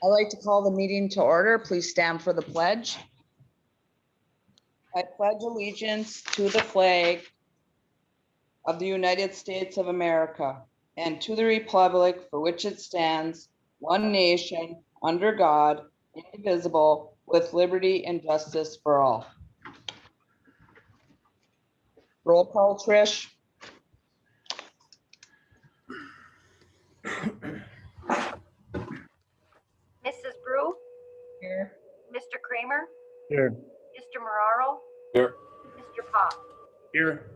I'd like to call the meeting to order. Please stand for the pledge. I pledge allegiance to the flag of the United States of America and to the republic for which it stands, one nation, under God, indivisible, with liberty and justice for all. Roll call, Trish. Mrs. Brew, Here. Mr. Kramer, Here. Mr. Marraro, Here. Mr. Pop. Here.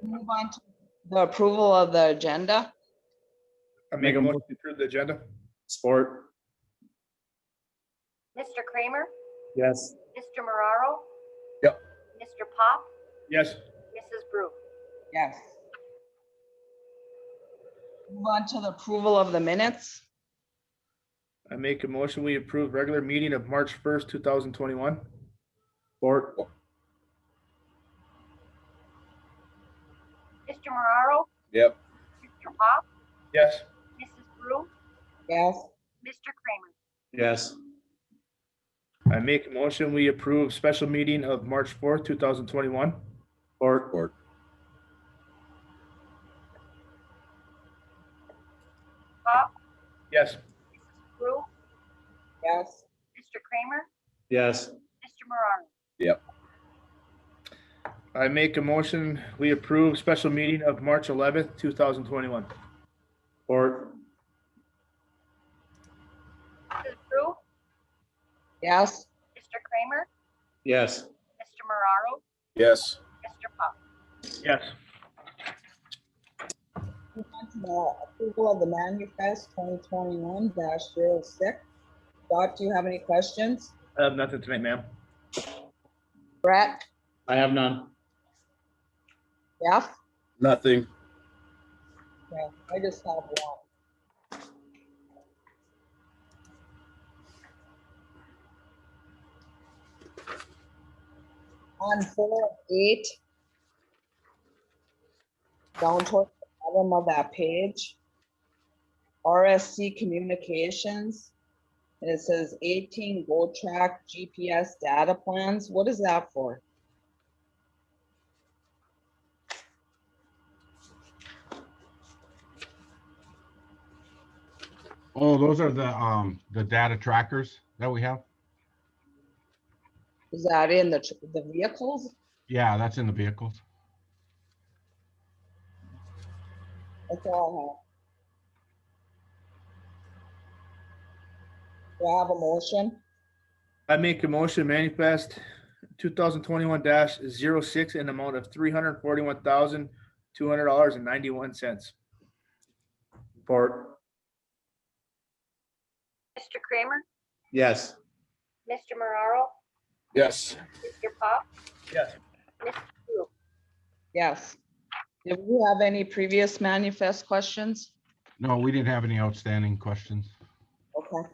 Move on to the approval of the agenda. I make a motion to approve the agenda. Support. Mr. Kramer, Yes. Mr. Marraro. Yep. Mr. Pop, Yes. Mrs. Brew. Yes. Move on to the approval of the minutes. I make a motion, we approve regular meeting of March 1st, 2021. Support. Mr. Marraro, Yep. Mr. Pop, Yes. Mrs. Brew, Yes. Mr. Kramer. Yes. I make a motion, we approve special meeting of March 4th, 2021. Support. Pop, Yes. Mrs. Brew, Yes. Mr. Kramer, Yes. Mr. Marraro. Yep. I make a motion, we approve special meeting of March 11th, 2021. Support. Mrs. Brew, Yes. Mr. Kramer, Yes. Mr. Marraro, Yes. Mr. Pop. Yes. Move on to the approval of the manifest 2021-06. Scott, do you have any questions? I have nothing tonight, ma'am. Brett? I have none. Jeff? Nothing. Yeah, I just have one. On 4/8, down toward the bottom of that page, RSC Communications, and it says 18 Go Track GPS data plans. What is that for? Oh, those are the data trackers that we have. Is that in the vehicles? Yeah, that's in the vehicles. That's all I have. Do I have a motion? I make a motion manifest 2021-06 in the amount of $341,200.91. Support. Mr. Kramer, Yes. Mr. Marraro, Yes. Mr. Pop, Yes. Mrs. Brew. Yes. Did we have any previous manifest questions? No, we didn't have any outstanding questions. Okay.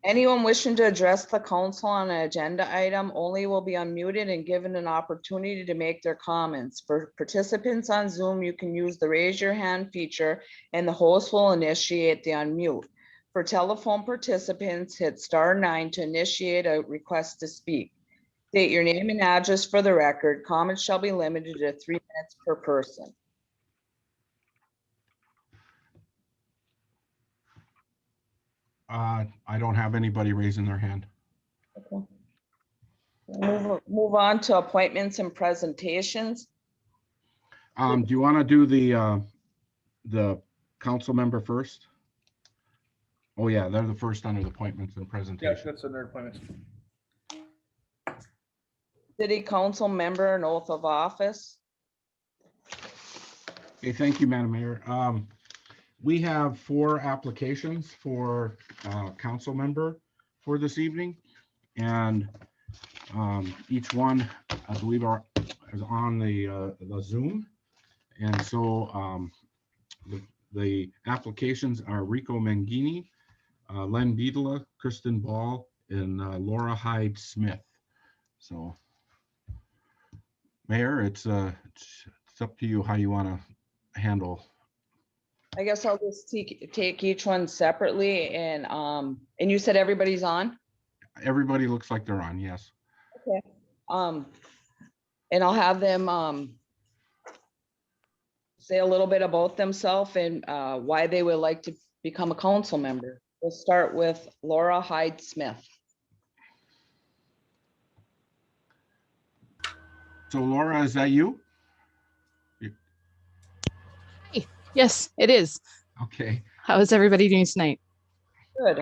Anyone wishing to address the council on an agenda item only will be unmuted and given an opportunity to make their comments. For participants on Zoom, you can use the raise your hand feature and the host will initiate the unmute. For telephone participants, hit *9 to initiate a request to speak. State your name and address for the record. Comments shall be limited to 3 minutes per person. I don't have anybody raising their hand. Okay. Move on to appointments and presentations. Do you want to do the council member first? Oh, yeah, they're the first under the appointments and Yes, presentation. that's another appointment. City council member and oath of office. Okay, thank you, Madam Mayor. We have 4 applications for council member for this evening. And each one, I believe, is on the Zoom. And so the applications are Rico Mangini, Len Beadla, Kristen Ball, and Laura Hyde Smith. So, Mayor, it's up to you how you want to handle I guess I'll just take each one separately and you said everybody's on? Everybody looks like they're on, yes. Okay. And I'll have them, say a little bit about themselves and, why they would like to become a council member. We'll start with Laura Hyde Smith. So Laura, is that you? Yes, it is. Okay, How is everybody doing tonight? Good.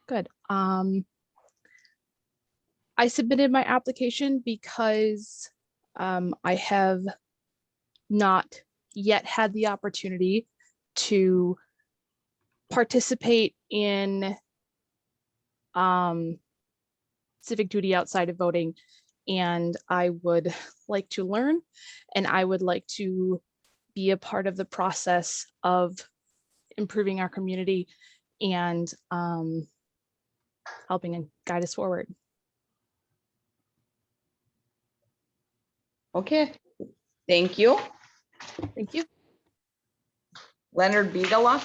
Good. I submitted my application because I have not yet had the opportunity to participate in civic duty outside of voting, and I would like to learn, and I would like to be a part of the process of improving our community and helping and guide us forward. Okay, thank you. Thank you. Leonard Beadala.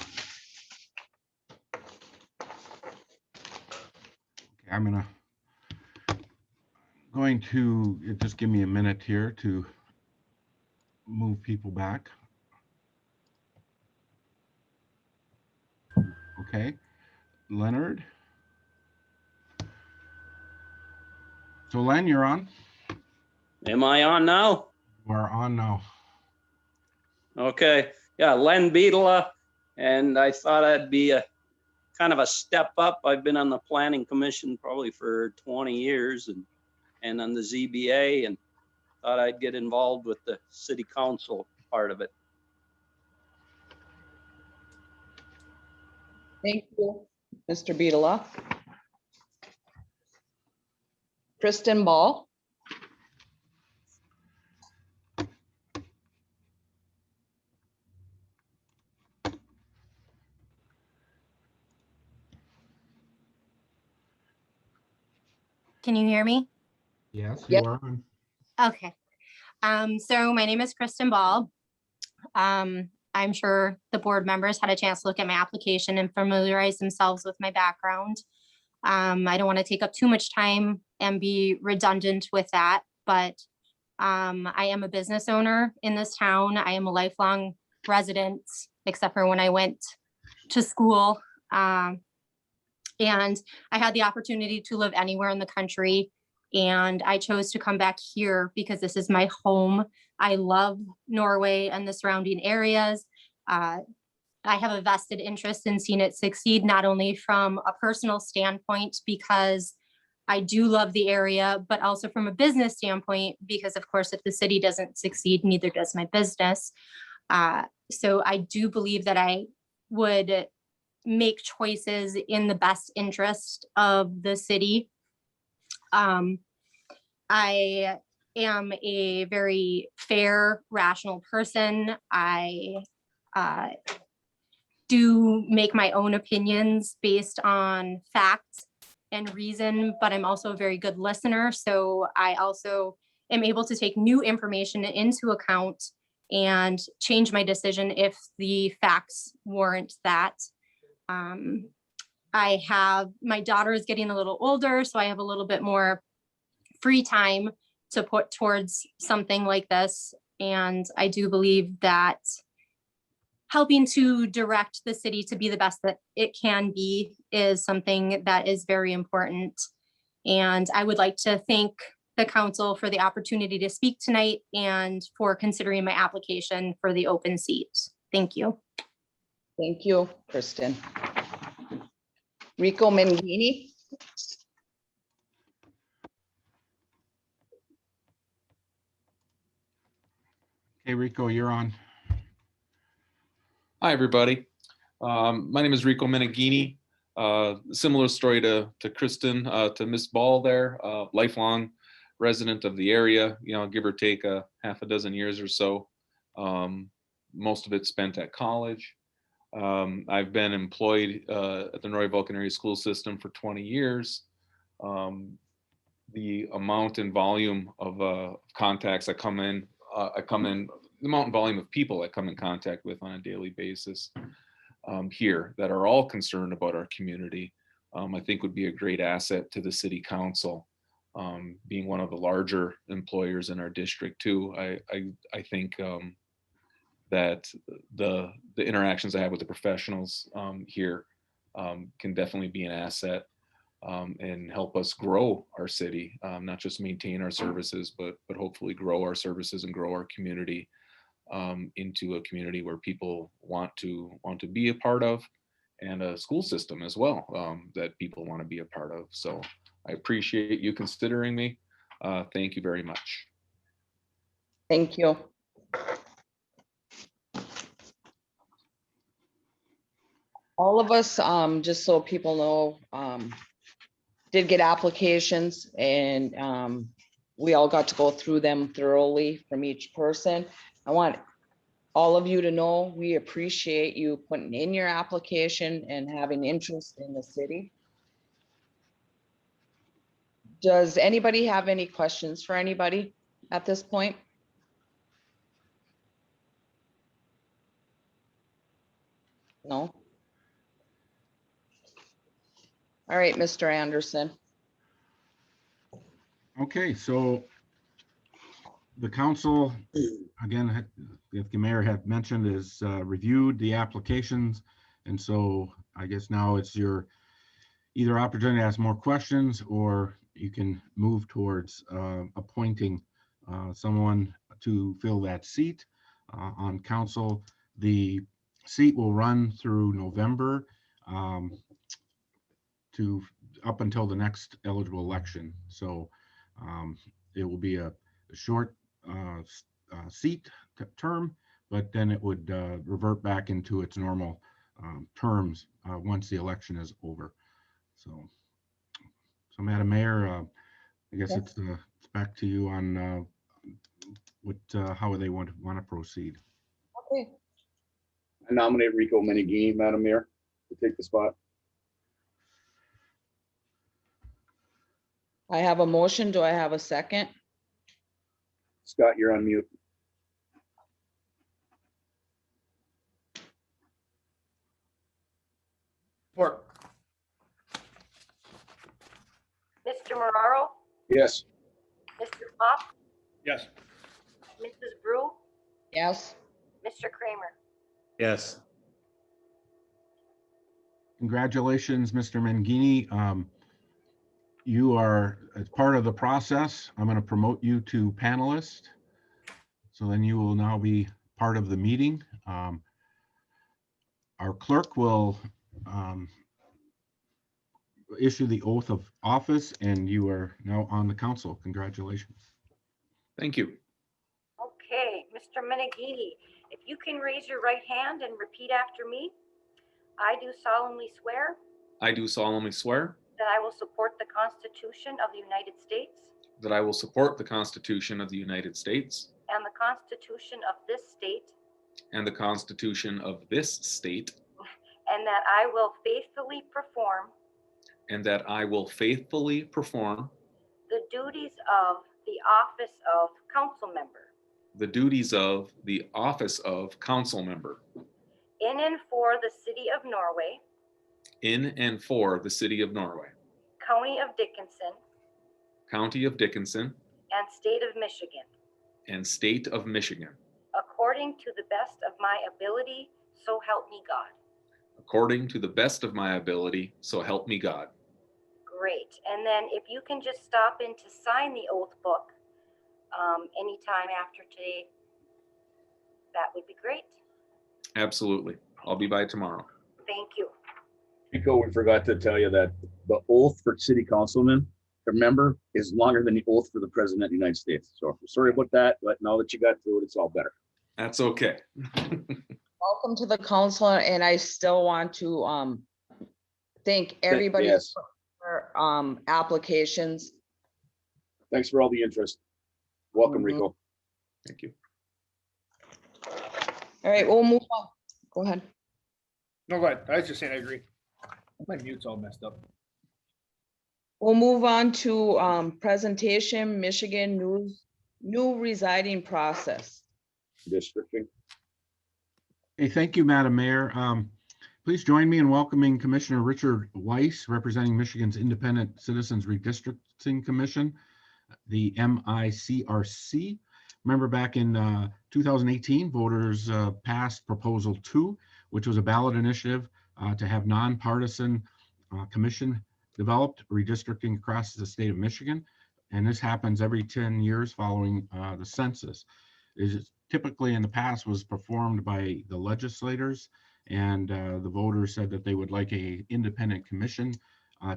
I'm going to just give me a minute here to move people back. Okay, Leonard. So Len, you're on. Am I on now? You are on now. Okay, yeah, Len Beadla, and I thought I'd be a kind of a step up. I've been on the planning commission probably for 20 years and on the ZBA, and thought I'd get involved with the city council part of it. Thank you, Mr. Beadala. Kristen Ball. Can you hear me? Yes, you Yep. are on. Okay. So my name is Kristen Ball. I'm sure the board members had a chance to look at my application and familiarize themselves with my background. I don't want to take up too much time and be redundant with that, but I am a business owner in this town. I am a lifelong resident, except for when I went to school. And I had the opportunity to live anywhere in the country. And I chose to come back here because this is my home. I love Norway and the surrounding areas. I have a vested interest in seeing it succeed, not only from a personal standpoint, because I do love the area, but also from a business standpoint, because of course, if the city doesn't succeed, neither does my business. So I do believe that I would make choices in the best interest of the city. I am a very fair, rational person. I do make my own opinions based on facts and reason, but I'm also a very good listener. So I also am able to take new information into account and change my decision if the facts warrant that. My daughter is getting a little older, so I have a little bit more free time to put towards something like this. And I do believe that helping to direct the city to be the best that it can be is something that is very important. And I would like to thank the council for the opportunity to speak tonight and for considering my application for the open seat. Thank you. Thank you, Kristen. Rico Mangini. Okay, Rico, you're on. Hi, everybody. My name is Rico Meneghini. Similar story to Kristen, to Miss Ball there, lifelong resident of the area, give or take a half a dozen years or so. Most of it spent at college. I've been employed at the Norway Vulcan Area School System for 20 years. The amount and volume of contacts that come in the mountain volume of people I come in contact with on a daily basis here that are all concerned about our community, I think would be a great asset to the city council. Being one of the larger employers in our district too, I think that the interactions I have with the professionals here can definitely be an asset and help us grow our city, not just maintain our services, but hopefully grow our services and grow our community into a community where people want to be a part of, and a school system as well that people want to be a part of. So I appreciate you considering me. Thank you very much. Thank you. All of us, just so people know, did get applications, and we all got to go through them thoroughly from each person. I want all of you to know we appreciate you putting in your application and having interest in the city. Does anybody have any questions for anybody at this point? No? All right, Mr. Anderson. Okay, so the council, again, if the mayor had mentioned, is reviewed the applications. And so I guess now it's your either opportunity to ask more questions, or you can move towards appointing someone to fill that seat on council. The seat will run through November to up until the next eligible election. So it will be a short seat term, but then it would revert back into its normal terms once the election is over. So Madam Mayor, I guess Yes. it's back to you on what how they want to proceed. Okay. I nominate Rico Menegini, Madam Mayor, to take the spot. I have a motion. Do I have a second? Scott, you're on mute. Support. Mr. Marraro, Yes. Mr. Pop, Yes. Mrs. Brew, Yes. Mr. Kramer. Yes. Congratulations, Mr. Mangini. You are, as part of the process, I'm going to promote you to panelist. So then you will now be part of the meeting. Our clerk will issue the oath of office, and you are now on the council. Congratulations. Thank you. Okay, Mr. Menegini, if you can raise your right hand and repeat after me. I do solemnly swear I do solemnly swear that I will support the Constitution of the United States that I will support the Constitution of the United States and the Constitution of this state, and the Constitution of this state, and that I will faithfully perform and that I will faithfully perform the duties of the office of council member the duties of the office of council member in and for the city of Norway, in and for the city of Norway, county of Dickinson, county of Dickinson, and state of Michigan, and state of Michigan, according to the best of my ability, so help me God. according to the best of my ability, so help me God. Great. And then if you can just stop in to sign the oath book anytime after today, that would be great. Absolutely. I'll be by tomorrow. Thank you. Rico, we forgot to tell you that the oath for city councilman, remember, is longer than the oath for the president of the United States. So sorry about that, but now that you got through it, it's all better. That's okay. Welcome to the council, and I still want to thank everybody Yes. for applications. Thanks for all the interest. Welcome, Mhm. Rico. Thank you. All right, we'll move on. Go ahead. No, go ahead. I was just saying, I agree. My mute's all messed up. We'll move on to presentation, Michigan news, new residing process. districting. Hey, thank you, Madam Mayor. Please join me in welcoming Commissioner Richard Weiss, representing Michigan's Independent Citizens Redistricting Commission, the MICRC. Remember back in 2018, voters passed Proposal 2, which was a ballot initiative to have nonpartisan commission developed redistricting across the state of Michigan. And this happens every 10 years following the census. It is typically in the past was performed by the legislators, and the voters said that they would like a independent commission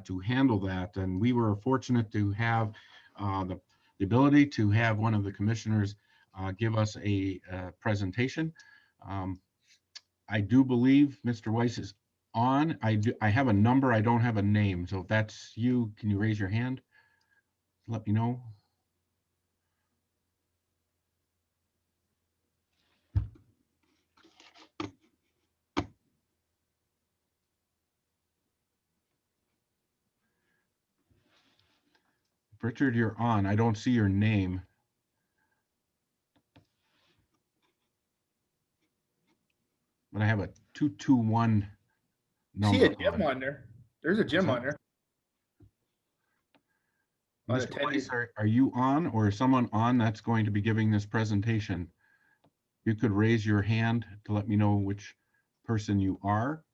to handle that. And we were fortunate to have the ability to have one of the commissioners give us a presentation. I do believe Mr. Weiss is on. I have a number, I don't have a name. So if that's you, can you raise your hand? Let me know. Richard, you're on. I don't see your name. But I have a 221 number. See a Jim on there. There's a Jim on there. Mr. Weiss, are you on, or is someone on that's going to be giving this presentation? You could raise your hand to let me know which person you are.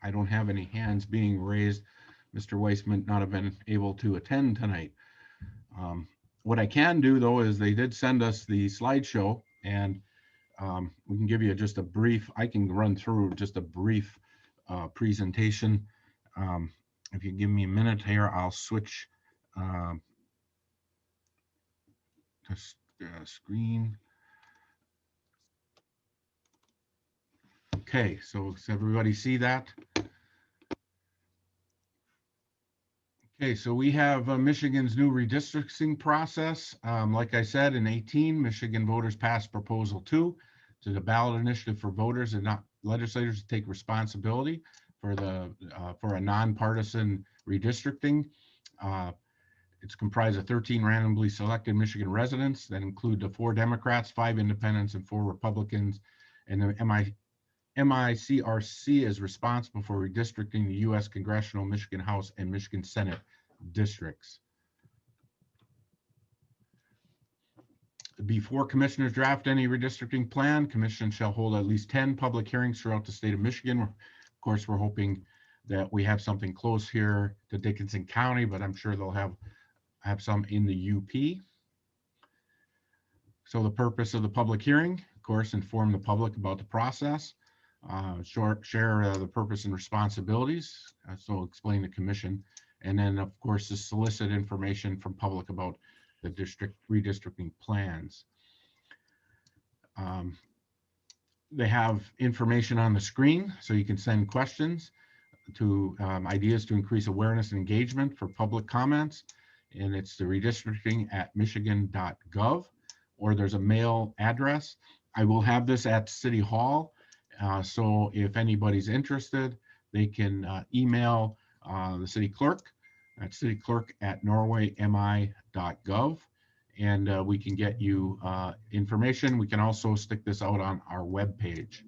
I don't have any hands being raised. Mr. Weiss might not have been able to attend tonight. What I can do, though, is they did send us the slideshow, and we can give you just a brief, I can run through just a brief presentation. If you give me a minute here, I'll switch to screen. Okay, so does everybody see that? Okay, so we have Michigan's new redistricting process. Like I said, in 18, Michigan voters passed Proposal 2 to the ballot initiative for voters and not legislators to take responsibility for a nonpartisan redistricting. It's comprised of 13 randomly selected Michigan residents that include the 4 Democrats, 5 independents, and 4 Republicans. And the MICRC is responsible for redistricting the U.S. Congressional, Michigan House, and Michigan Senate districts. Before commissioners draft any redistricting plan, commission shall hold at least 10 public hearings throughout the state of Michigan. Of course, we're hoping that we have something close here to Dickinson County, but I'm sure they'll have some in the UP. So the purpose of the public hearing, of course, inform the public about the process, share the purpose and responsibilities, so explain the commission, and then, of course, to solicit information from public about the district redistricting plans. They have information on the screen, so you can send questions to ideas to increase awareness and engagement for public comments. And it's the redistricting@michigan.gov, or there's a mail address. I will have this at City Hall. So if anybody's interested, they can email the city clerk at cityclerk@norwaymi.gov, and we can get you information. We can also stick this out on our webpage.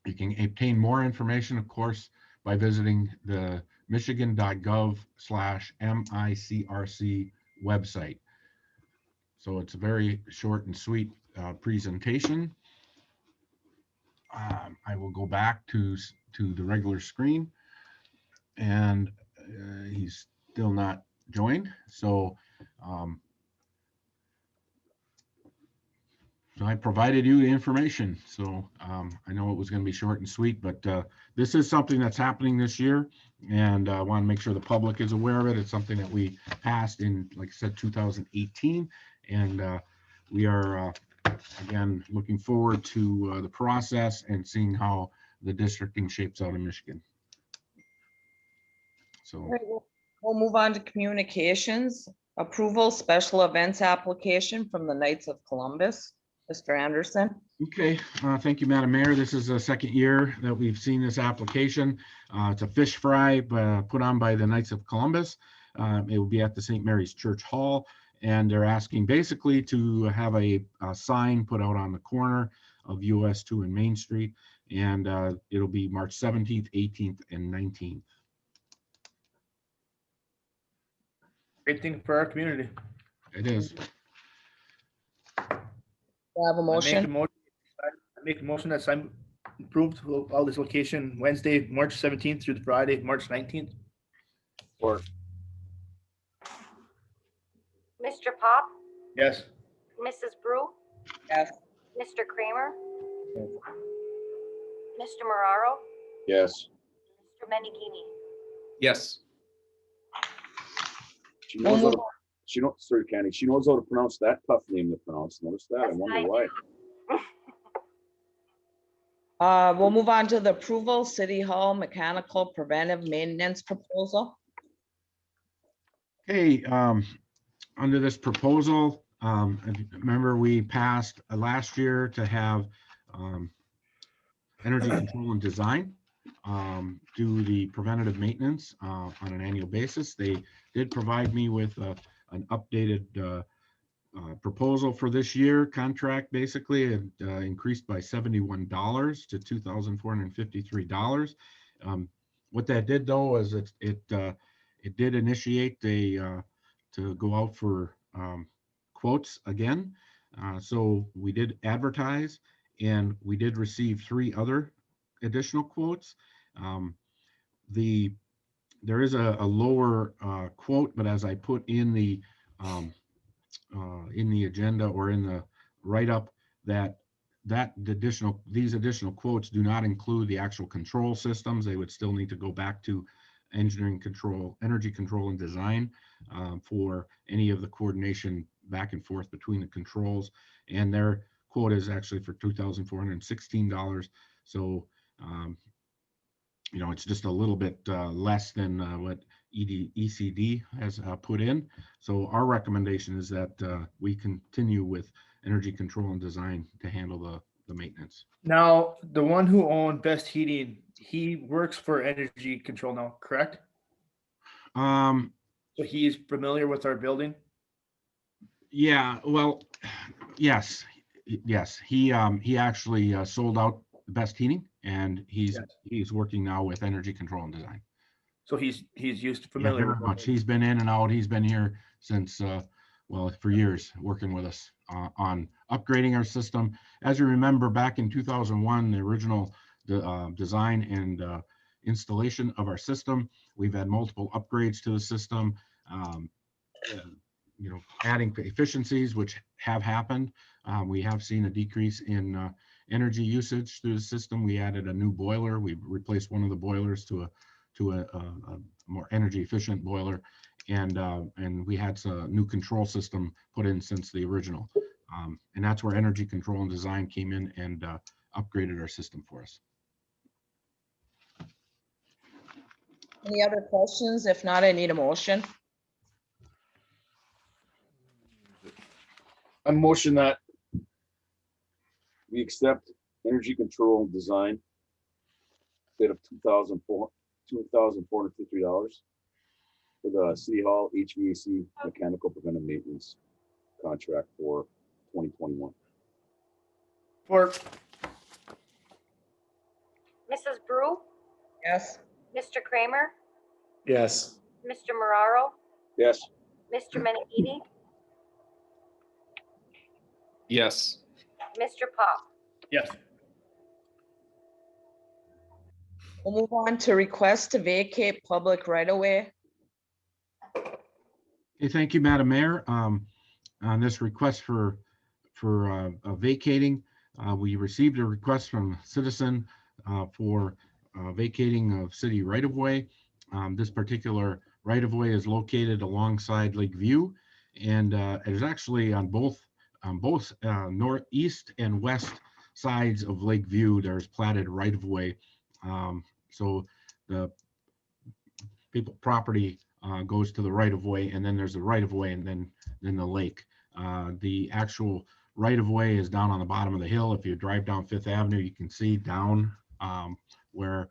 You can obtain more information, of course, by visiting the michigan.gov/MICRC website. So it's a very short and sweet presentation. I will go back to the regular screen, and he's still not joined. So, so I provided you the information. So I know it was going to be short and sweet, but this is something that's happening this year, and I want to make sure the public is aware of it. It's something that we passed in, like I said, 2018, and we are again looking forward to the process and seeing how the districting shapes out in Michigan. So All right, we'll move on to communications. Approval special events application from the Knights of Columbus. Mr. Anderson. Okay, thank you, Madam Mayor. This is the second year that we've seen this application. It's a fish fry put on by the Knights of Columbus. It will be at the St. Mary's Church Hall, and they're asking basically to have a sign put out on the corner of US 2 and Main Street, and it'll be March 17th, 18th, and 19th. Great thing for our community. It is. Do I have a motion? I make a motion that I'm approved of this location Wednesday, March 17th through the Friday, March 19th. Or Mr. Pop, Yes. Mrs. Brew, Yes. Mr. Kramer, Mr. Marraro, yes, Mr. Menegini. Yes. she knows how to, she knows, sorry, Candy, she knows how to pronounce that tough name to pronounce. Notice that? I Yes, wonder I why. We'll move on to the approval, City Hall mechanical preventive maintenance proposal. Okay, under this proposal, remember we passed last year to have energy control and design do the preventative maintenance on an annual basis. They did provide me with an updated proposal for this year contract. Basically, it increased by $71 to $2,453. What that did though was it did initiate a to go out for quotes again. So we did advertise, and we did receive 3 other additional quotes. There is a lower quote, but as I put in the agenda or in the write-up, these additional quotes do not include the actual control systems. They would still need to go back to engineering control, energy control and design for any of the coordination back and forth between the controls. And their quote is actually for $2,416. So, it's just a little bit less than what ECD has put in. So our recommendation is that we continue with energy control and design to handle the maintenance. Now, the one who owned Best Heating, he works for energy control now, correct? So he's familiar with our building? Yeah, well, yes. He actually sold out Best Heating, and he's working now with energy control and design. So he's used Yeah, familiar very with much. He's been in and out. He's been here since for years, working with us on upgrading our system. As you remember, back in 2001, the original design and installation of our system, we've had multiple upgrades to the system. Adding efficiencies, which have happened. We have seen a decrease in energy usage through the system. We added a new boiler. We replaced one of the boilers to a more energy efficient boiler, and we had a new control system put in since the original. And that's where energy control and design came in and upgraded our system for us. Any other questions? If not, I need a motion. I motion that we accept energy control and design bid of $2,453 for the City Hall HVAC mechanical preventive maintenance contract for 2021. For Mrs. Brew, Yes. Mr. Kramer, yes. Mr. Marraro, Yes, Mr. Menegini, Yes. Mr. Pop. Yes. We'll move on to request to vacate public right-of-way. Okay, thank you, Madam Mayor. On this request for vacating, we received a request from a citizen for vacating of city right-of-way. This particular right-of-way is located alongside Lake View, and it is actually on both northeast and west sides of Lake View. There's platted right-of-way. So the people property goes to the right-of-way, and then there's the right-of-way, and then the lake. The actual right of way is down on the bottom of the hill. If you drive down Fifth Avenue, you can see down where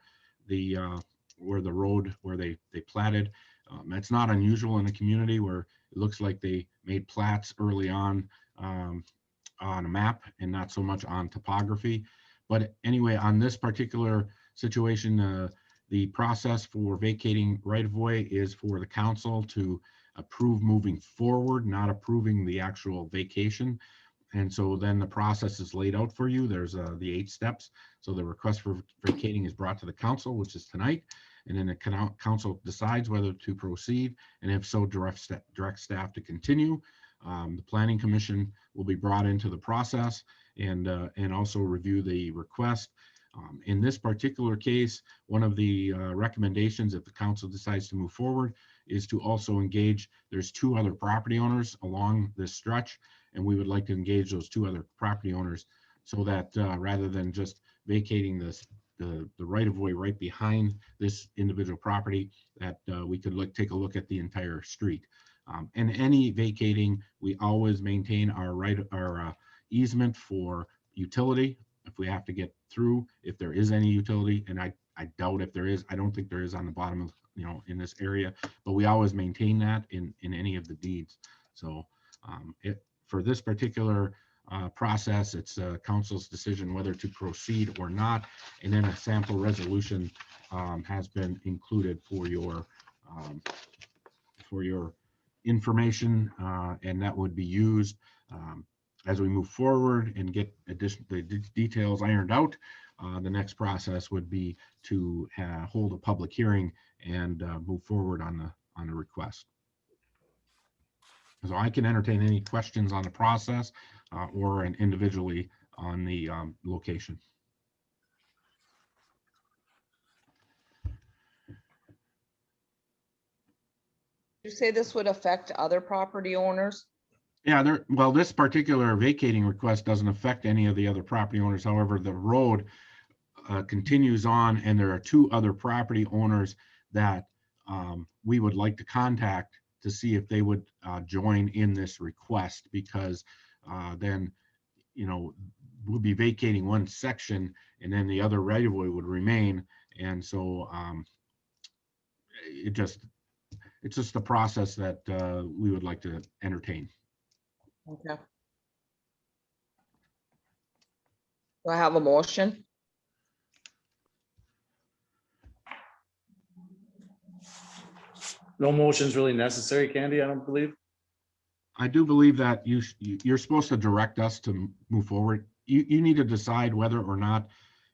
the road where they platted. It's not unusual in a community where it looks like they made plats early on a map and not so much on topography. But anyway, on this particular situation, the process for vacating right of way is for the council to approve moving forward, not approving the actual vacation. And so then the process is laid out for you. There's the 8 steps. So the request for vacating is brought to the council, which is tonight. And then the council decides whether to proceed, and if so, direct staff to continue. The planning commission will be brought into the process and also review the request. In this particular case, one of the recommendations, if the council decides to move forward, is to also engage, there's 2 other property owners along this stretch, and we would like to engage those 2 other property owners so that rather than just vacating the right of way right behind this individual property, that we could take a look at the entire street. And any vacating, we always maintain our easement for utility if we have to get through, if there is any utility, and I doubt if there is. I don't think there is on the bottom of, in this area, but we always maintain that in any of the deeds. So for this particular process, it's council's decision whether to proceed or not, and then a sample resolution has been included for your information, and that would be used as we move forward and get the details ironed out. The next process would be to hold a public hearing and move forward on the request. So I can entertain any questions on the process or individually on the location. You say this would affect other property owners? Yeah, well, this particular vacating request doesn't affect any of the other property owners. However, the road continues on, and there are 2 other property owners that we would like to contact to see if they would join in this request, because then, we'll be vacating one section and then the other right of way would remain. And so it's just the process that we would like to entertain. Okay. Do I have a motion? No motion's really necessary, Candy, I don't believe. I do believe that you're supposed to direct us to move forward. You need to decide whether or not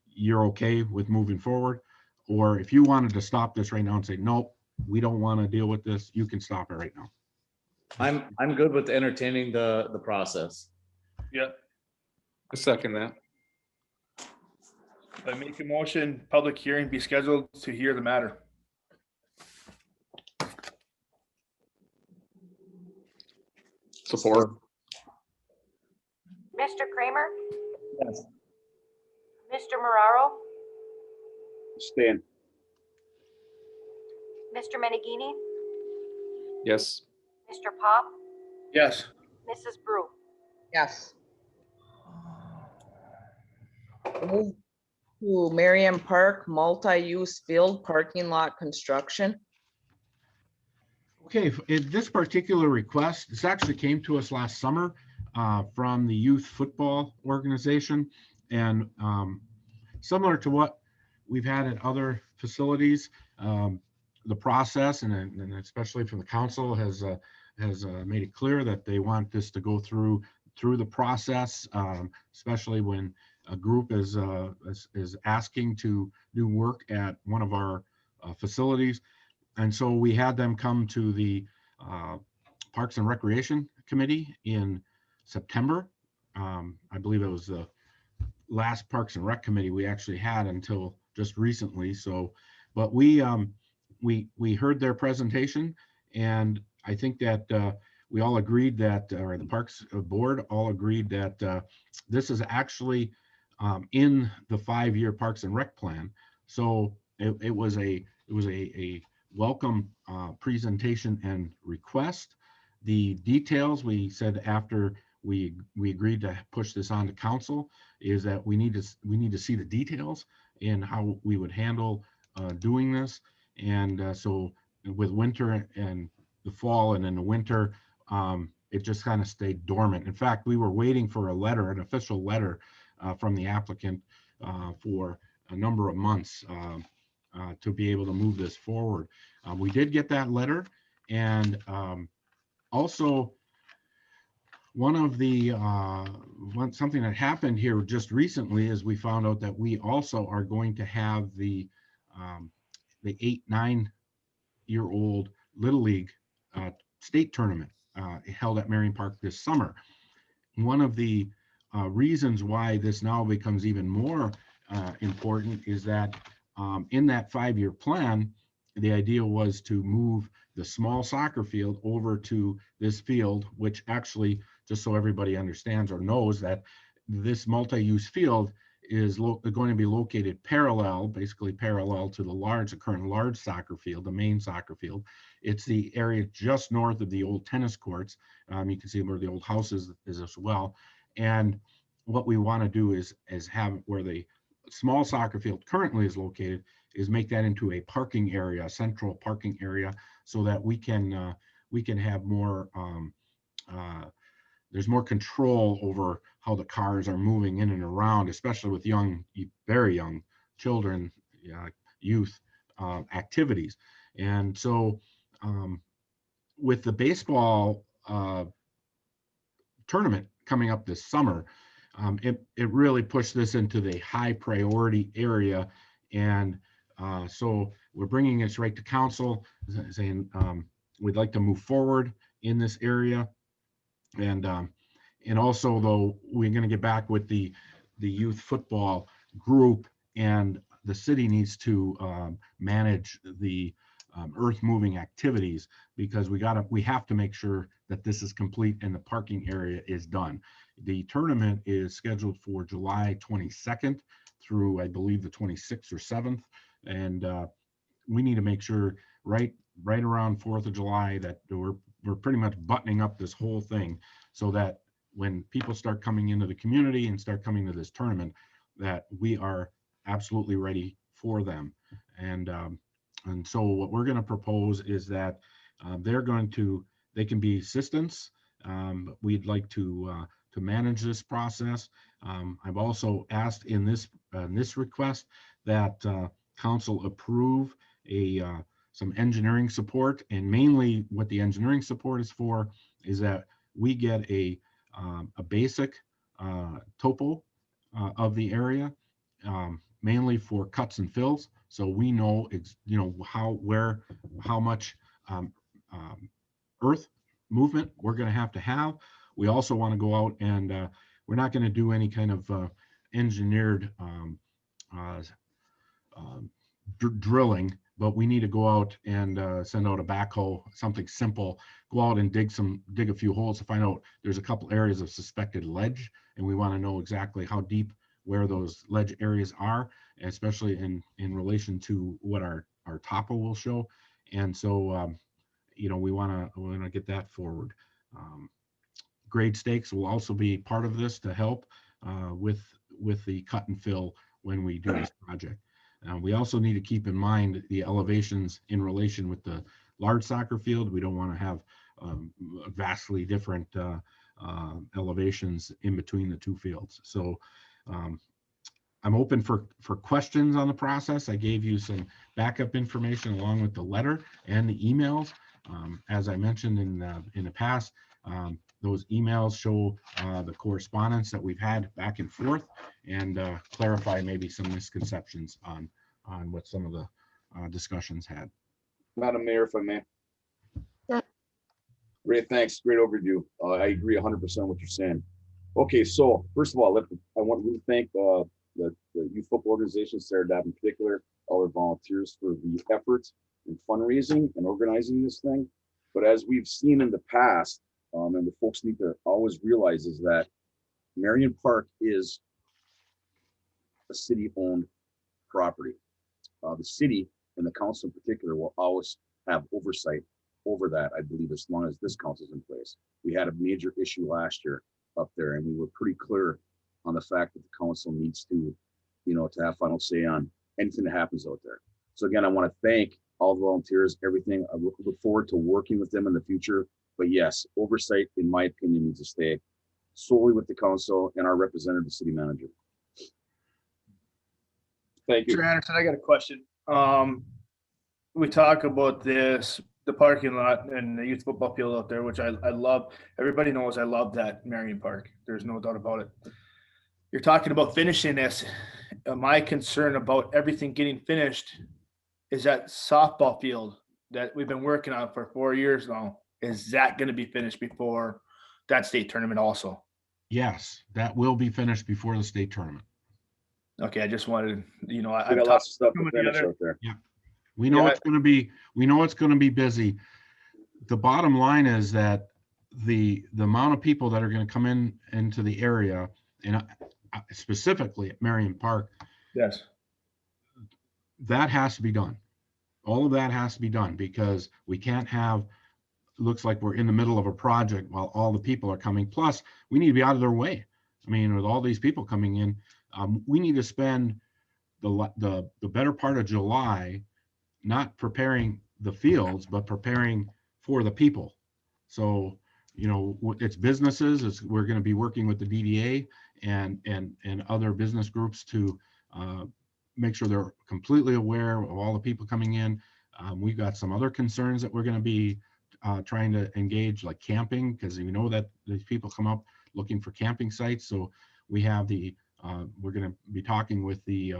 you're okay with moving forward, or if you wanted to stop this right now and say, nope, we don't want to deal with this, you can stop it right now. I'm good with entertaining the process. Yeah, I second that. I make a motion, public hearing be scheduled to hear the matter. Support. Mr. Kramer, Yes. Mr. Marraro, Stan, Mr. Menegini, Yes. Mr. Pop, Yes. Mrs. Brew. Yes. Move to Merriam Park multi-use field parking lot construction. Okay, in this particular request, this actually came to us last summer from the youth football organization, and similar to what we've had at other facilities, the process and especially from the council has made it clear that they want this to go through the process, especially when a group is asking to do work at one of our facilities. And so we had them come to the Parks and Recreation Committee in September. I believe it was the last Parks and Rec Committee we actually had until just recently. So, but we heard their presentation, and I think that we all agreed that, or the Parks Board all agreed that this is actually in the 5-year Parks and Rec plan. So it was a welcome presentation and request. The details, we said after we agreed to push this on to council, is that we need to see the details in how we would handle doing this. And so with winter and the fall and in the winter, it just kind of stayed dormant. In fact, we were waiting for a letter, an official letter from the applicant for a number of months to be able to move this forward. We did get that letter, and also one of the something that happened here just recently is we found out that we also are going to have the 8-9-year-old Little League state tournament held at Marion Park this summer. One of the reasons why this now becomes even more important is that in that 5-year plan, the idea was to move the small soccer field over to this field, which actually, just so everybody understands or knows, that this multi-use field is going to be located basically parallel to the current large soccer field, the main soccer field. It's the area just north of the old tennis courts. You can see where the old house is as well. And what we want to do is have where the small soccer field currently is located is make that into a parking area, a central parking area, so that we can have more there's more control over how the cars are moving in and around, especially with very young children, youth activities. And so with the baseball tournament coming up this summer, it really pushed this into the high priority area. And so we're bringing this right to council, saying we'd like to move forward in this area. And also, though, we're going to get back with the youth football group, and the city needs to manage the earth moving activities, because we have to make sure that this is complete and the parking area is done. The tournament is scheduled for July 22nd through, I believe, the 26th or 7th, and we need to make sure right around 4th of July that we're pretty much buttoning up this whole thing, so that when people start coming into the community and start coming to this tournament, that we are absolutely ready for them. And so what we're going to propose is that they can be assistants. We'd like to manage this process. I've also asked in this request that council approve some engineering support, and mainly what the engineering support is for is that we get a basic topo of the area, mainly for cuts and fills, so we know how much earth movement we're going to have. We also want to go out and we're not going to do any kind of engineered drilling, but we need to go out and send out a backhoe, something simple, go out and dig a few holes to find out there's a couple areas of suspected ledge, and we want to know exactly how deep where those ledge areas are, especially in relation to what our topo will show. And so we want to get that forward. Grade stakes will also be part of this to help with the cut and fill when we do this project. We also need to keep in mind the elevations in relation with the large soccer field. We don't want to have vastly different elevations in between the two fields. So I'm open for questions on the process. I gave you some backup information along with the letter and the emails. As I mentioned in the past, those emails show the correspondence that we've had back and forth, and clarify maybe some misconceptions on what some of the discussions had. Madam Mayor, if I may. Yeah. Great, thanks. Great overview. I agree 100% what you're saying. Okay, so first of all, I want to thank the youth football organization, Sarah Dabb in particular, all our volunteers for the efforts in fundraising and organizing this thing. But as we've seen in the past, and the folks need to always realize, is that Marion Park is a city-owned property. The city and the council in particular will always have oversight over that, I believe, as long as this council is in place. We had a major issue last year up there, and we were pretty clear on the fact that the council needs to, to have final say on anything that happens out there. So again, I want to thank all the volunteers, everything. I look forward to working with them in the future. But yes, oversight, in my opinion, needs to stay solely with the council and our representative, the city manager. Thank you. Mr. Anderson, I got a question. We talk about this, the parking lot and the youth football field out there, which I love. Everybody knows I love that Marion Park. There's no doubt about it. You're talking about finishing this. My concern about everything getting finished is that softball field that we've been working on for 4 years now. Is that going to be finished before that state tournament also? Yes, that will be finished before the state tournament. Okay, I just wanted, We got lots of stuff to finish out there. Yeah. We know it's going to be busy. The bottom line is that the amount of people that are going to come into the area, and specifically at Marion Park, yes, that has to be done. All of that has to be done because we can't have, looks like we're in the middle of a project while all the people are coming. Plus, we need to be out of their way. I mean, with all these people coming in, we need to spend the better part of July not preparing the fields, but preparing for the people. So, it's businesses. We're going to be working with the DDA and other business groups to make sure they're completely aware of all the people coming in. We've got some other concerns that we're going to be trying to engage, like camping, because we know that these people come up looking for camping sites. So we have we're going to be talking with the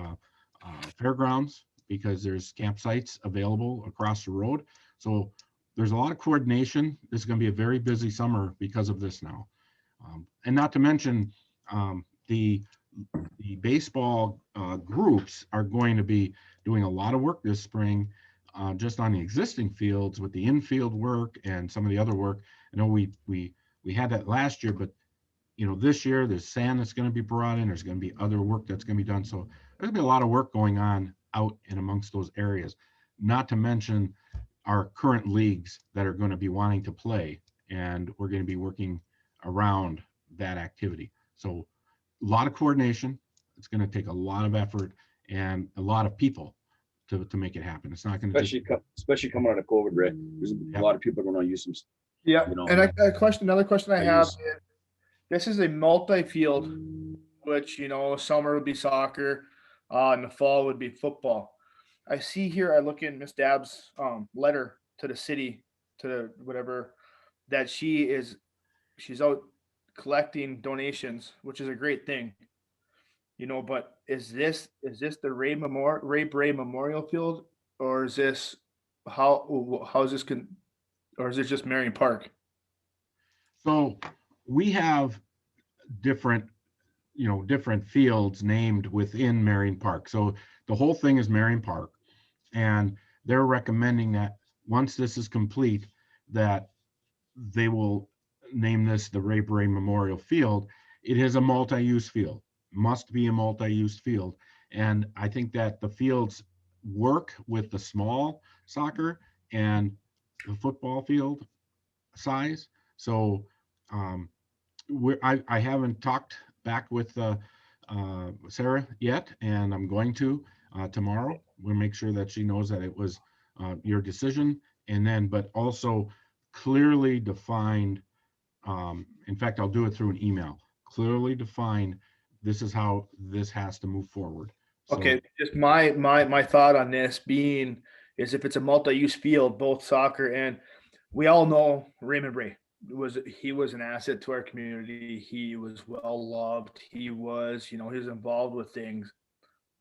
fairgrounds because there's campsites available across the road. So there's a lot of coordination. This is going to be a very busy summer because of this now. And not to mention the baseball groups are going to be doing a lot of work this spring just on the existing fields with the infield work and some of the other work. I know we had that last year, but this year there's sand that's going to be brought in. There's going to be other work that's going to be done. So there's going to be a lot of work going on out and amongst those areas, not to mention our current leagues that are going to be wanting to play, and we're going to be working around that activity. So a lot of coordination. It's going to take a lot of effort and a lot of people to make it happen. It's not going to especially coming out of COVID, Rick. There's a lot of people are going to use some. Yeah, and another question I have is, this is a multi-field, which, summer would be soccer, and the fall would be football. I see here, I look in Miss Dabb's letter to the city, to whatever, that she's out collecting donations, which is a great thing. But is this the Ray Bray Memorial Field, or is this how is this or is it just Marion Park? So we have different fields named within Marion Park. So the whole thing is Marion Park, and they're recommending that once this is complete, that they will name this the Ray Bray Memorial Field. It is a multi-use field, must be a multi-use field. And I think that the fields work with the small soccer and the football field size. So I haven't talked back with Sarah yet, and I'm going to tomorrow. We'll make sure that she knows that it was your decision, and then but also clearly defined. In fact, I'll do it through an email. Clearly defined. This is how this has to move forward. So, okay, just my thought on this being is, if it's a multi-use field, both soccer and, we all know Raymond Ray he was an asset to our community. He was well loved. He was involved with things.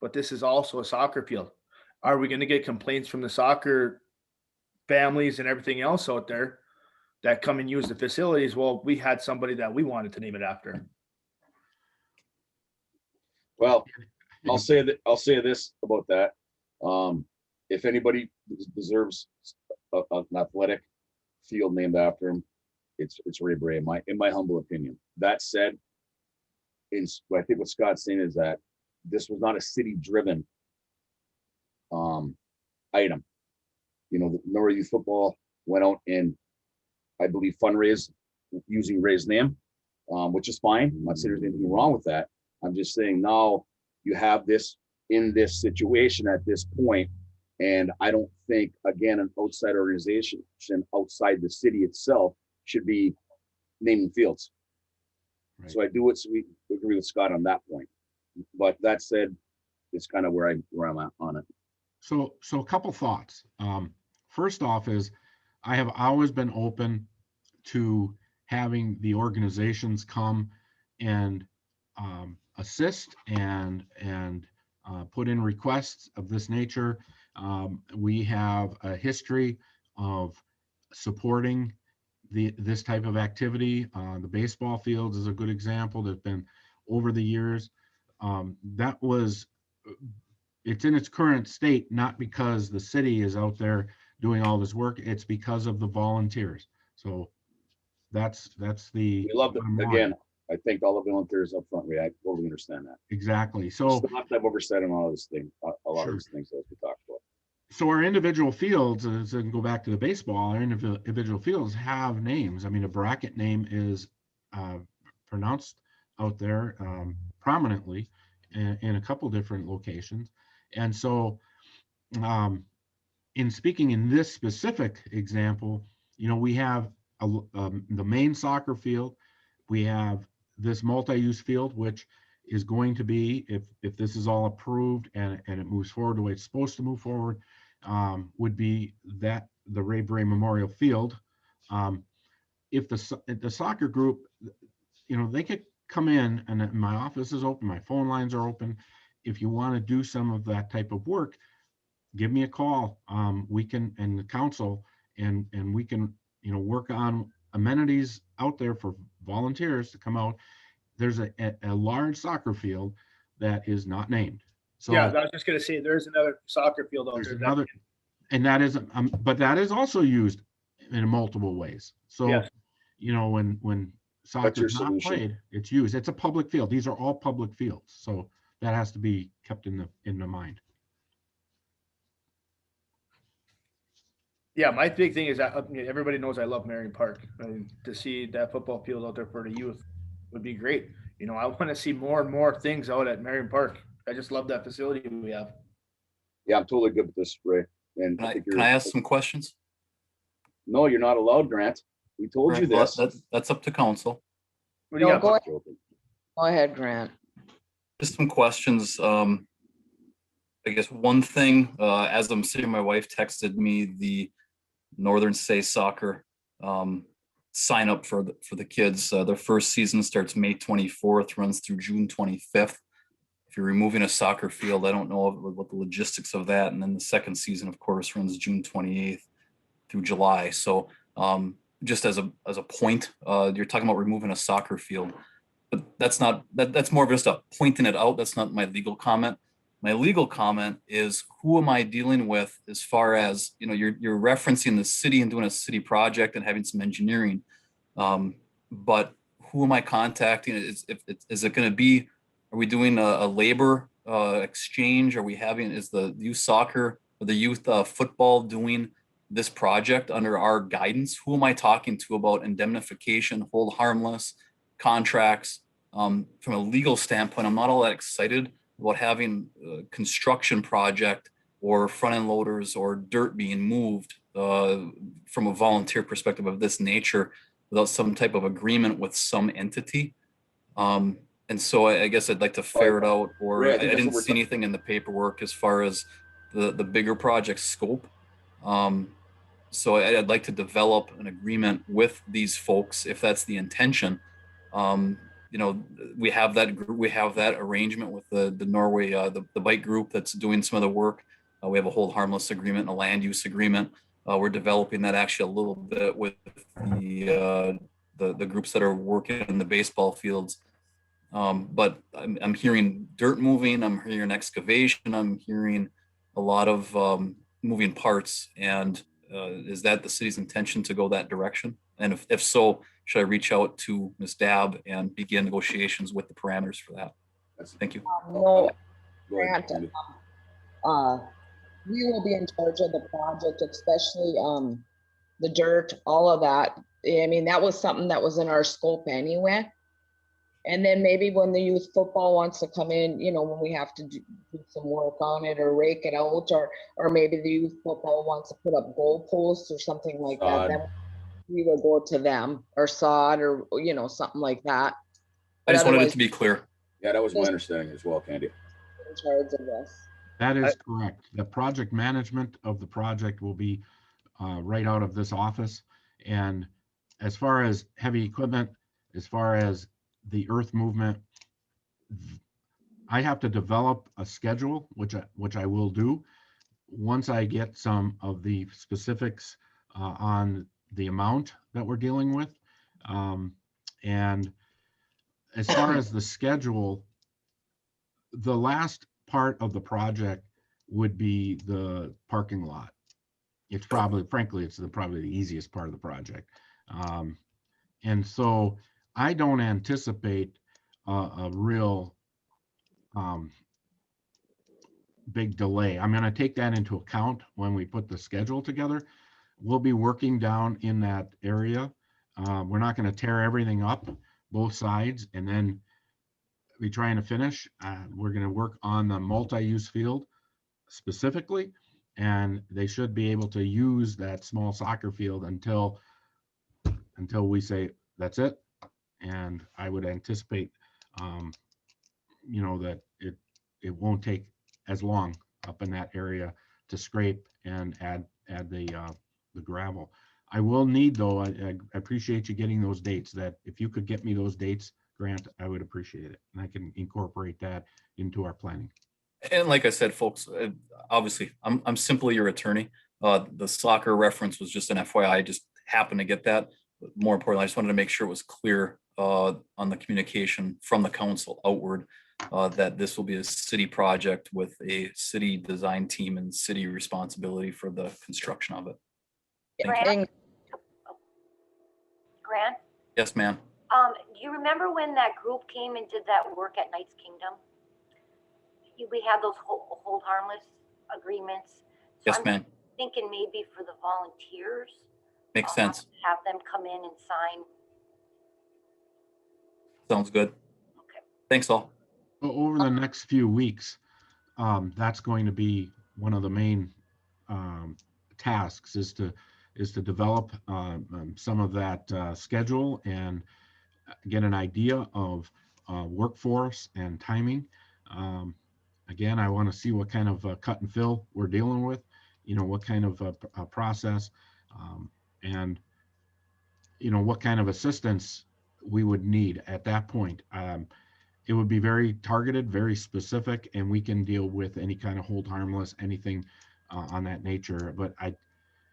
But this is also a soccer field. Are we going to get complaints from the soccer families and everything else out there that come and use the facilities? Well, we had somebody that we wanted to name it after. Well, I'll say this about that. If anybody deserves an athletic field named after him, it's Ray Bray, in my humble opinion. That said, I think what Scott's saying is that this was not a city-driven item. The Norway Youth Football went out and, I believe, fundraised using Ray's name. which is fine. I'm not saying there's anything wrong with that. I'm just saying now you have this in this situation at this point, and I don't think, again, an outside organization outside the city itself should be naming fields. Right. So I do agree with Scott on that point. But that said, it's kind of where I'm at on it. So a couple thoughts. First off is I have always been open to having the organizations come and assist and put in requests of this nature. We have a history of supporting this type of activity. The baseball fields is a good example. That's been over the years. It's in its current state, not because the city is out there doing all this work. It's because of the volunteers. So that's the. We love it. Again, I thank all the volunteers up front. I totally understand that. Exactly. So it's not that I've oversight on all of this thing, a lot Sure. of these things that we talked about. So our individual fields, as I can go back to the baseball, our individual fields have names. I mean, a bracket name is pronounced out there prominently in a couple different locations. And so in speaking in this specific example, we have the main soccer field. We have this multi-use field, which is going to be, if this is all approved and it moves forward the way it's supposed to move forward, would be that the Ray Bray Memorial Field. If the soccer group, they could come in, and my office is open, my phone lines are open. If you want to do some of that type of work, give me a call. We can, and the council, and we can, work on amenities out there for volunteers to come out. There's a large soccer field that is not named. So yeah, I was just gonna say there's another soccer field out there. And that is, but that is also used in multiple ways. So, yes. When soccer is not played, it's used. It's a public field. These are all public fields. So that has to be kept in the mind. Yeah, my big thing is that everybody knows I love Marion Park. And to see that football field out there for the youth would be great. I want to see more and more things out at Marion Park. I just love that facility we have. Yeah, I'm totally good with this, Ray. And can I ask some questions? No, you're not allowed, Grant. We told you this. That's up to council. What do you got? Go ahead, Grant. Just some questions. I guess one thing, as I'm sitting, my wife texted me the Northern Say Soccer sign up for the kids. Their first season starts May 24th, runs through June 25th. If you're removing a soccer field, I don't know what the logistics of that. And then the second season, of course, runs June 28th through July. So just as a point, you're talking about removing a soccer field, but that's more of just a pointing it out. That's not my legal comment. My legal comment is, who am I dealing with as far as, you're referencing the city and doing a city project and having some engineering, but who am I contacting? Is it going to be, are we doing a labor exchange? Is the youth soccer or the youth football doing this project under our guidance? Who am I talking to about indemnification, hold harmless contracts? From a legal standpoint, I'm not all that excited about having a construction project or front end loaders or dirt being moved from a volunteer perspective of this nature without some type of agreement with some entity. And so I guess I'd like to ferret out, or I didn't see anything in the paperwork as far as the bigger project scope. So I'd like to develop an agreement with these folks if that's the intention. We have that arrangement with the Norway, the bike group that's doing some of the work. We have a hold harmless agreement and a land use agreement. We're developing that actually a little bit with the groups that are working in the baseball fields. But I'm hearing dirt moving, I'm hearing excavation, I'm hearing a lot of moving parts. And is that the city's intention to go that direction? And if so, should I reach out to Ms. Dabb and begin negotiations with the parameters for that? Thank you. No, Grant, we will be in charge of the project, especially the dirt, all of that. I mean, that was something that was in our scope anyway. And then maybe when the youth football wants to come in, you know, when we have to do some work on it or rake it out, or maybe the youth football wants to put up goalposts or something like that, then we will go to them, or sod, or, you know, something like that. I just wanted it otherwise, to be clear. Yeah, that was my understanding as well, Candy. in charge of this. That is correct. The project management of the project will be right out of this office. And as far as heavy equipment, as far as the earth movement, I have to develop a schedule, which I will do once I get some of the specifics on the amount that we're dealing with. And as far as the schedule, the last part of the project would be the parking lot. It's probably, frankly, it's probably the easiest part of the project. And so I don't anticipate a real big delay. I'm going to take that into account when we put the schedule together. We'll be working down in that area. We're not going to tear everything up, both sides, and then be trying to finish. We're going to work on the multi-use field specifically, and they should be able to use that small soccer field until we say that's it. And I would anticipate, you know, that it won't take as long up in that area to scrape and add the gravel. I will need, though, I appreciate you getting those dates. That if you could get me those dates, Grant, I would appreciate it, and I can incorporate that into our planning. And like I said, folks, obviously, I'm simply your attorney. The soccer reference was just an FYI. I just happened to get that. But more importantly, I just wanted to make sure it was clear on the communication from the council outward that this will be a city project with a city design team and city responsibility for the construction of it. Thank you. Grant? Yes, ma'am. Do you remember when that group came and did that work at Knights Kingdom? We had those hold harmless agreements. So Yes, ma'am. Thinking maybe for the volunteers. Makes sense. Have them come in and sign. Sounds good. Okay. Thanks all. Over the next few weeks, that's going to be one of the main tasks, is to develop some of that schedule and get an idea of workforce and timing. Again, I want to see what kind of cut and fill we're dealing with, you know, what kind of a process, and, you know, what kind of assistance we would need at that point. It would be very targeted, very specific, and we can deal with any kind of hold harmless, anything on that nature. But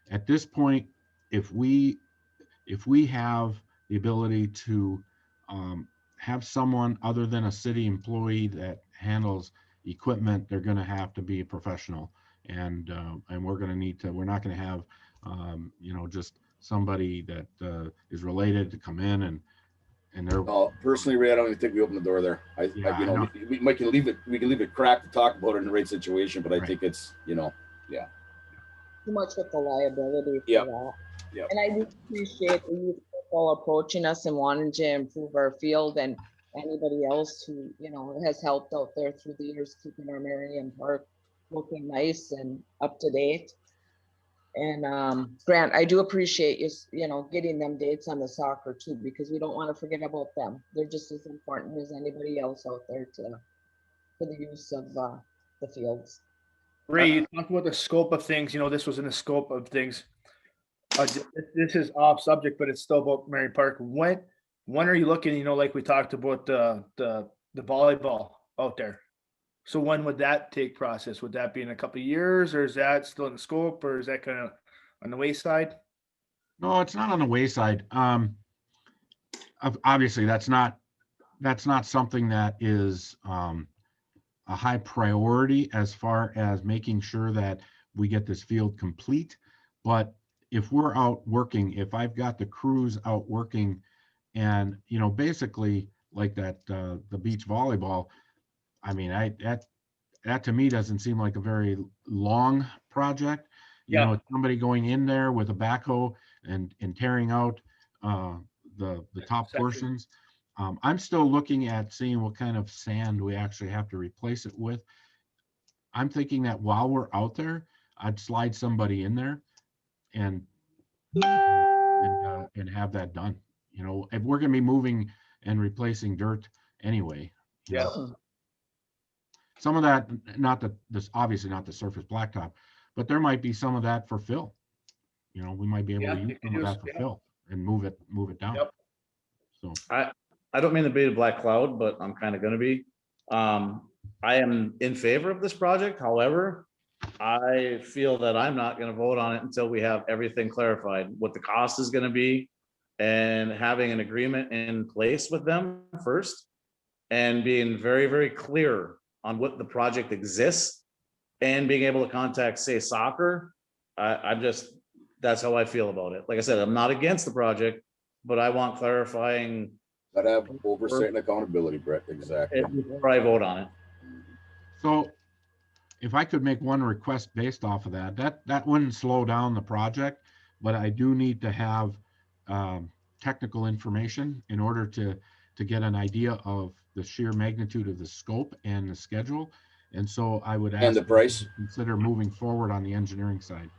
at this point, if we have the ability to have someone other than a city employee that handles equipment, they're going to have to be a professional, and we're going to need to. We're not going to have you know, just somebody that is related to come in and they're. Personally, Ray, I don't even think we open the door there. You know, we can leave it cracked to talk about it in the right situation, but I think it's, you know, yeah. Too much with the liability for that. Yeah. And I do appreciate the youth football approaching us and wanting to improve our field, and anybody else who, you know, has helped out there through the years, keeping our Marion Park looking nice and up to date. And Grant, I do appreciate you, you know, getting them dates on the soccer too, because we don't want to forget about them. They're just as important as anybody else out there for the use of the fields. Ray, you talked about the scope of things. You know, this was in the scope of things. This is off subject, but it's still about Marion Park. When are you looking? You know, like we talked about the volleyball out there. So when would that take process? Would that be in a couple of years, or is that still in the scope, or is that kind of on the wayside? No, it's not on the wayside. Obviously, that's not something that is a high priority as far as making sure that we get this field complete. But if we're out working, if I've got the crews out working, and, you know, basically like that, the beach volleyball, I mean, that to me doesn't seem like a very long project. You know, it's somebody going in there with a backhoe and tearing out the top portions. I'm still looking at seeing what kind of sand we actually have to replace it with. I'm thinking that while we're out there, I'd slide somebody in there and and have that done. You know, if we're gonna be moving and replacing dirt anyway. you Yeah. know. Some of that, not the, this obviously not the surface blacktop, but there might be some of that for fill. You know, we might be able Yeah, to you use can some of use- that for yeah. fill and move it down. Yep. So, I don't mean to be a black cloud, but I'm kind of gonna be. I am in favor of this project. However, I feel that I'm not gonna vote on it until we have everything clarified, what the cost is gonna be. And having an agreement in place with them first. And being very, very clear on what the project exists. And being able to contact, say, soccer. I'm just, that's how I feel about it. Like I said, I'm not against the project, but I want clarifying Gotta have oversight and accountability, Brett, exactly. it before I vote on it. so if I could make one request based off of that wouldn't slow down the project, but I do need to have technical information in order to get an idea of the sheer magnitude of the scope and the schedule. And so I would ask And the price. you to consider moving forward on the engineering side.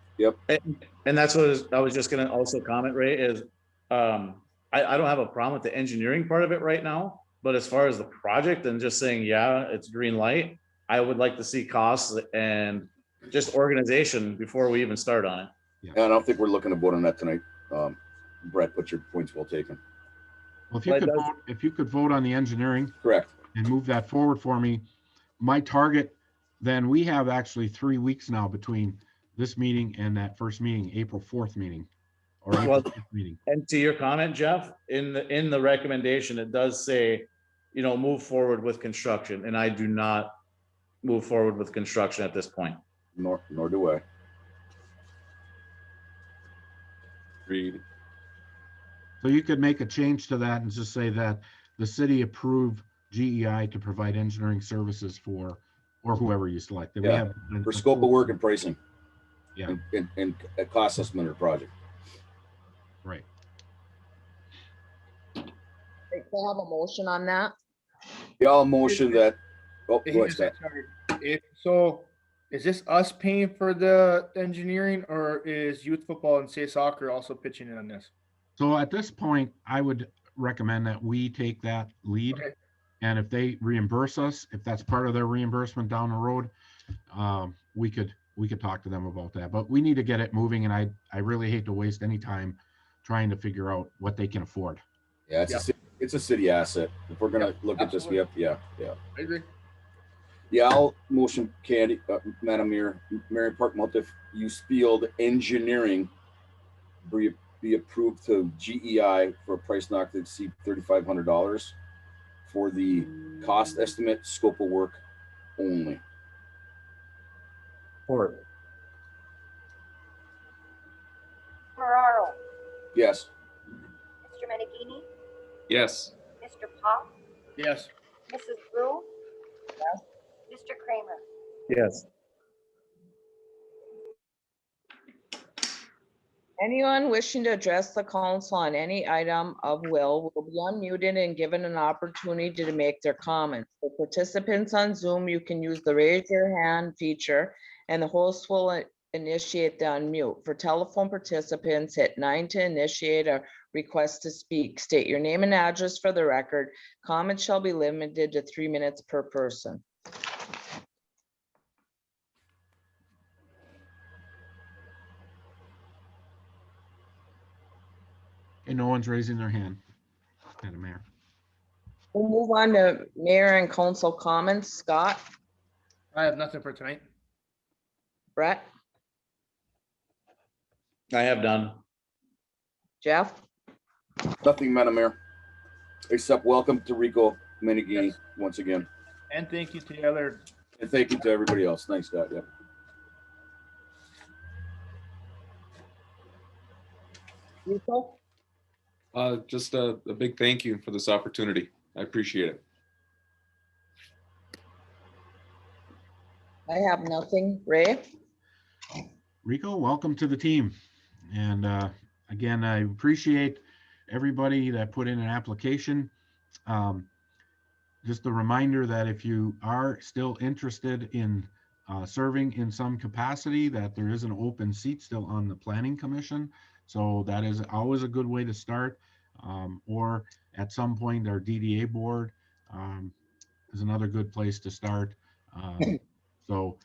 And that's what I was just gonna also comment, Ray, is, I don't have a problem with the engineering part of it right now. But as far as the project and just saying, yeah, it's green light, I would like to see costs and just organization before we even start on it. And I don't think we're looking to vote on that tonight. Brett, but your point's well taken. Well, if you could vote on the engineering Correct. and move that forward for me, my target, then we have actually 3 weeks now between this meeting and that first meeting, April 4th meeting. Or April Well, 5th meeting. And to your comment, Jeff, in the recommendation, it does say, move forward with construction, and I do not move forward with construction at this point. Nor do I. Agreed. So you could make a change to that and just say that the city approve GEI to provide engineering services for, or whoever you select. That we Yeah, have For scope of work and pricing. Yeah. And a cost estimate of the project. Right. Can I have a motion on that? Yeah, I'll motion that. Oh, Hey, go ahead, sorry. Scott. So is this us paying for the engineering, or is youth football and say soccer also pitching in on this? So at this point, I would recommend that we take that lead. Okay. And if they reimburse us, if that's part of their reimbursement down the road, we could talk to them about that. But we need to get it moving, and I really hate to waste any time trying to figure out what they can afford. Yeah, it's a city asset. If we're gonna Yep, look at this, we have, yeah. I agree. Yeah, I'll motion Candy, Madam Mayor, Marion Park Multi-Use Field Engineering be approved to GEI for a price not to exceed $3,500 for the cost estimate, scope of work only. Or Ferraro, Yes. Mr. Menegini, Yes. Mr. Pop, Yes. Mrs. Brew. Mr. Kramer. yes. Anyone wishing to address the council on any item of will be unmuted and given an opportunity to make their comments. For participants on Zoom, you can use the raise your hand feature and the host will initiate the unmute. For telephone participants, hit 9 to initiate a request to speak. State your name and address for the record. Comments shall be limited to 3 minutes per person. And no one's raising their hand. Madam Mayor. We'll move on to mayor and council comments. Scott, I have nothing for tonight. Brett, I have done. Jeff, Nothing, Madam Mayor, except welcome to Rico Menegini Yes. once again. And thank you to the other. And thank you to everybody else. Thanks, Scott. Yeah. Rico, Just a big thank you for this opportunity. I appreciate it. I have nothing. Ray, Rico, welcome to the team. And again, I appreciate everybody that put in an application Just a reminder that if you are still interested in serving in some capacity, that there is an open seat still on the Planning Commission. So that is always a good way to start. Or at some point, our DDA board is another good place to start. So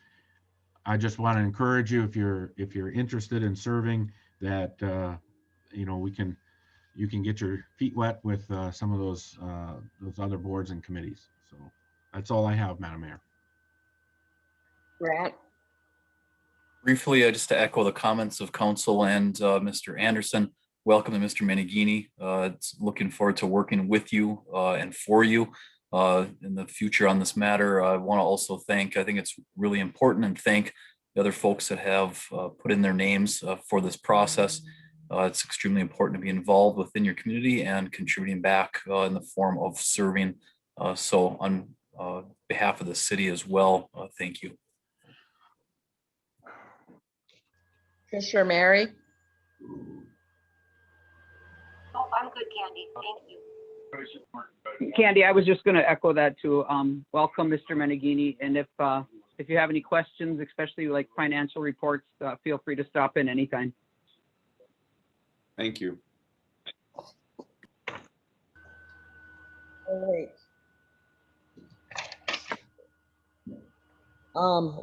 I just want to encourage you, if you're interested in serving, that you know, you can get your feet wet with some of those other boards and committees. So that's all I have, Madam Mayor. Grant? Briefly, just to echo the comments of council and Mr. Anderson, welcome to Mr. Menegini. It's looking forward to working with you and for you in the future on this matter. I want to also thank, I think it's really important, and thank the other folks that have put in their names for this process. It's extremely important to be involved within your community and contributing back in the form of serving. So on behalf of the city as well, thank you. Commissioner Mary? Oh, I'm good, Candy. Thank you. Candy, I was just going to echo that too. Welcome, Mr. Menegini. And if you have any questions, especially like financial reports, feel free to stop in anytime. Thank you. All right.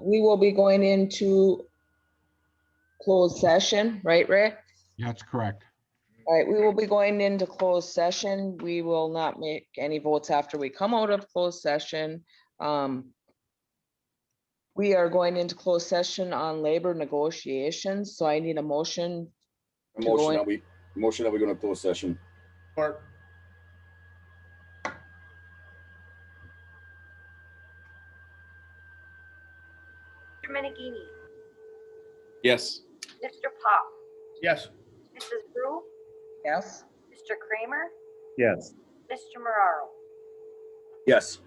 We will be going into closed session, right, Rick? That's correct. All right, we will be going into closed session. We will not make any votes after we come out of closed session. We are going into closed session on labor negotiations, so I need a motion. Motion that we go into closed session. Mark, Mr. Menegini, Yes. Mr. Pop, yes. Mrs. Brew, Yes. Mr. Kramer, Yes. Mr. Marraro. Yes.